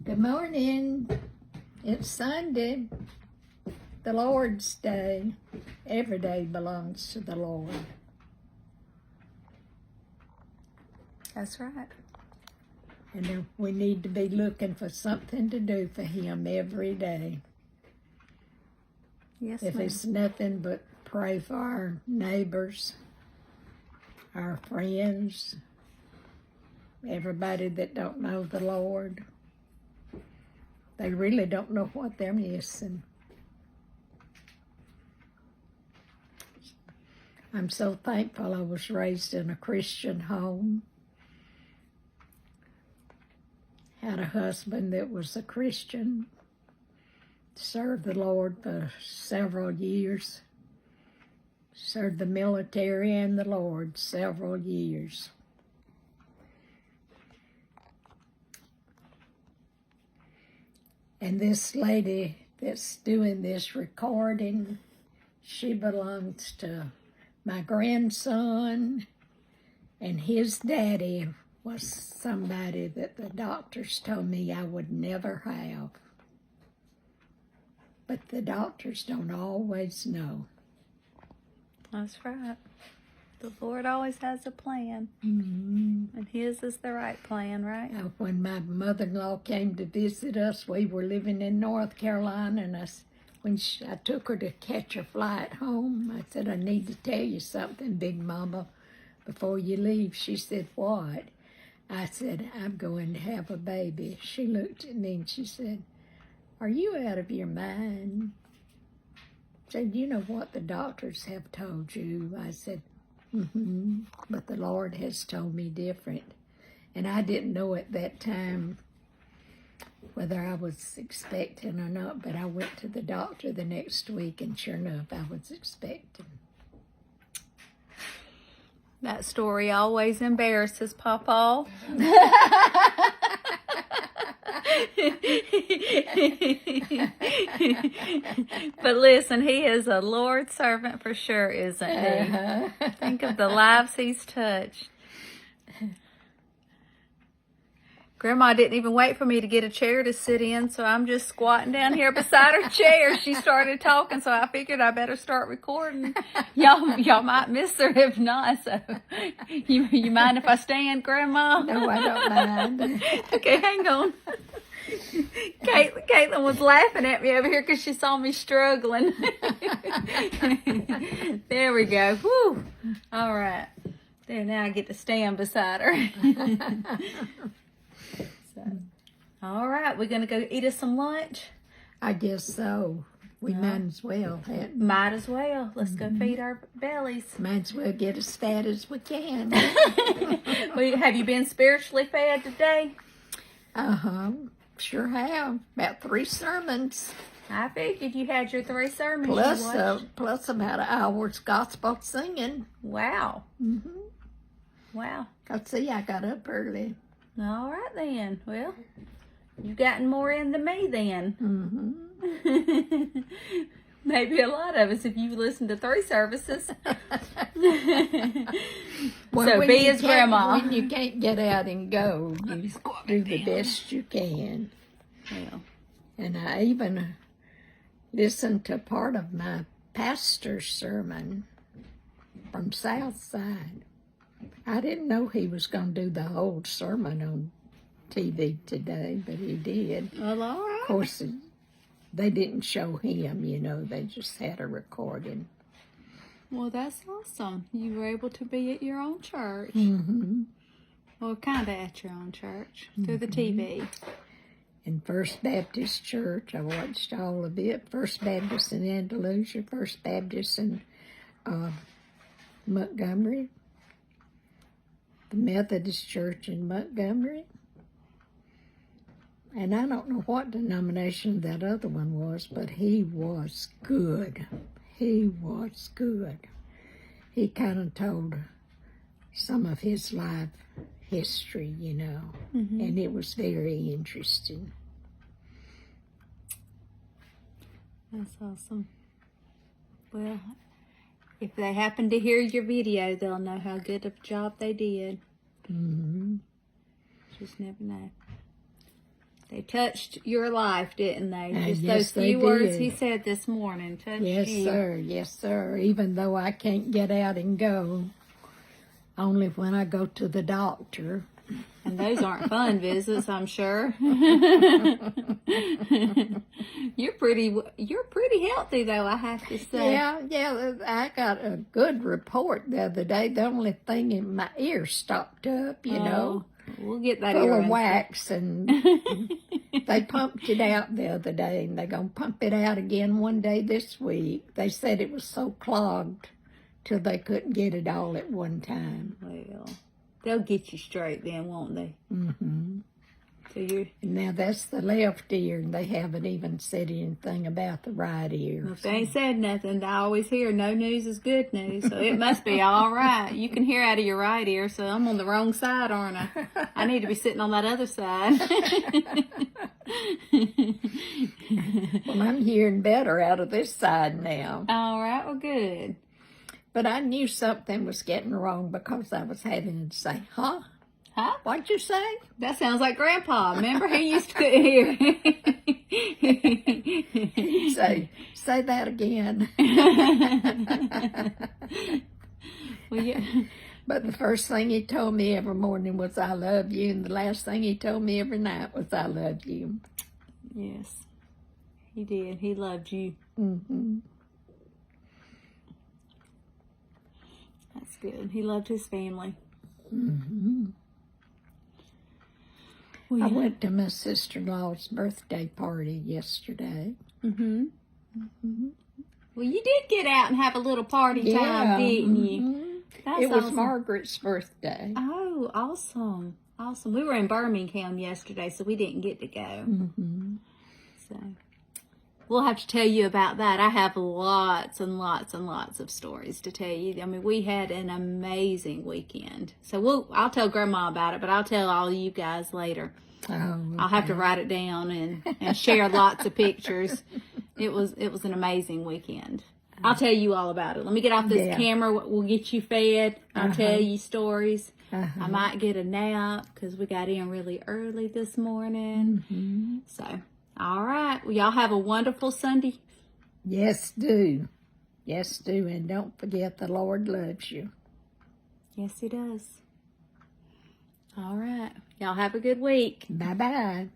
Good morning. It's Sunday, the Lord's Day. Every day belongs to the Lord. That's right. And we need to be looking for something to do for Him every day. Yes, If it's nothing but pray for our neighbors, our friends, everybody that don't know the Lord. They really don't know what they're missing. I'm so thankful I was raised in a Christian home. Had a husband that was a Christian. Served the Lord for several years. Served the military and the Lord several years. And this lady that's doing this recording, she belongs to my grandson, and his daddy was somebody that the doctors told me I would never have. But the doctors don't always know. That's right. The Lord always has a plan. Mm-hmm. And His is the right plan, right? When my mother-in-law came to visit us, we were living in North Carolina, and I took her to catch her flight home, I said, I need to tell you something, Big Mama, before you leave. She said, what? I said, I'm going to have a baby. She looked at me and she said, are you out of your mind? I said, you know what the doctors have told you? I said, mm-hmm, but the Lord has told me different. And I didn't know at that time whether I was expecting or not, but I went to the doctor the next week, and sure enough, I was expecting. That story always embarrasses Papa. But listen, he is a Lord's servant for sure, isn't he? Think of the lives he's touched. Grandma didn't even wait for me to get a chair to sit in, so I'm just squatting down here beside her chair. She started talking, so I figured I better start recording. Y'all might miss her if not. So you mind if I stand, Grandma? No, I don't mind. Okay, hang on. Caitlin was laughing at me over here because she saw me struggling. There we go. Whew. All right. There, now I get to stand beside her. All right, we're going to go eat us some lunch? I guess so. We might as well. Might as well. Let's go feed our bellies. Might as well get as fat as we can. Have you been spiritually fed today? Uh-huh. Sure have. About 3 sermons. I figured you had your 3 sermons. Plus about an hour's gospel singing. Wow. Mm-hmm. Wow. See, I got up early. All right then. Well, you've gotten more in than me then. Mm-hmm. Maybe a lot of us if you listen to 3 services. Well, so be his grandma. When you can't get out and go, you do the best you can. Yeah. And I even listened to part of my pastor's sermon from Southside. I didn't know he was going to do the whole sermon on TV today, but he did. Well, all right. Of course, they didn't show him, they just had a recording. Well, that's awesome. You were able to be at your own church. Mm-hmm. Well, kind of at your own church, through the TV. In First Baptist Church, I watched all of it. First Baptist in Andalusia, First Baptist in Montgomery, the Methodist Church in Montgomery. And I don't know what denomination that other one was, but he was good. He was good. He kind of told some of his life history, Mm-hmm. and it was very interesting. That's awesome. Well, if they happen to hear your video, they'll know how good of a job they did. Mm-hmm. Just never know. They touched your life, didn't they? Just yes, those few they words did. he said this morning touched Yes, you. sir. Yes, sir. Even though I can't get out and go, only when I go to the doctor. And those aren't fun visits, I'm sure. You're pretty healthy, though, I have to say. Yeah, I got a good report the other day. The only thing in my ear stopped up, you know. We'll get that Full ear of wax, and they pumped it out the other day, and they're going to pump it out again one day this week. They said it was so clogged till they couldn't get it all at one time. Well, they'll get you straight then, won't they? Mm-hmm. So you're... Now, that's the left ear, and they haven't even said anything about the right ear. Well, if they ain't said nothing, I always hear no news is good news, so it must be all right. You can hear out of your right ear, so I'm on the wrong side, aren't I? I need to be sitting on that other side. Well, I'm hearing better out of this side now. All right, well, good. But I knew something was getting wrong because I was having to say, huh? Huh? What'd you say? That sounds like Grandpa. Remember, he used to couldn't hear. Say that again. Well, yeah. But the first thing he told me every morning was, I love you. And the last thing he told me every night was, I love you. Yes, he did. He loved you. Mm-hmm. That's good. He loved his family. Mm-hmm. Well, I yeah. went to my sister-in-law's birthday party yesterday. Mm-hmm. Mm-hmm. Well, you did get out and have a little party time, didn't you? Mm-hmm. That's It was awesome. Margaret's birthday. Oh, awesome. Awesome. We were in Birmingham yesterday, so we didn't get to go. Mm-hmm. So we'll have to tell you about that. I have lots and lots and lots of stories to tell you. I mean, we had an amazing weekend. So I'll tell Grandma about it, but I'll tell all of you guys later. Oh, okay. I'll have to write it down and share lots of pictures. It was an amazing weekend. I'll tell you all about it. Let me get off this camera. We'll get you fed. I'll tell you stories. I might get a nap because we got in really early this morning. Mm-hmm. So, all right. Well, y'all have a wonderful Sunday. Yes, do. Yes, do. And don't forget the Lord loves you. Yes, he does. All right. Y'all have a good week. Bye-bye.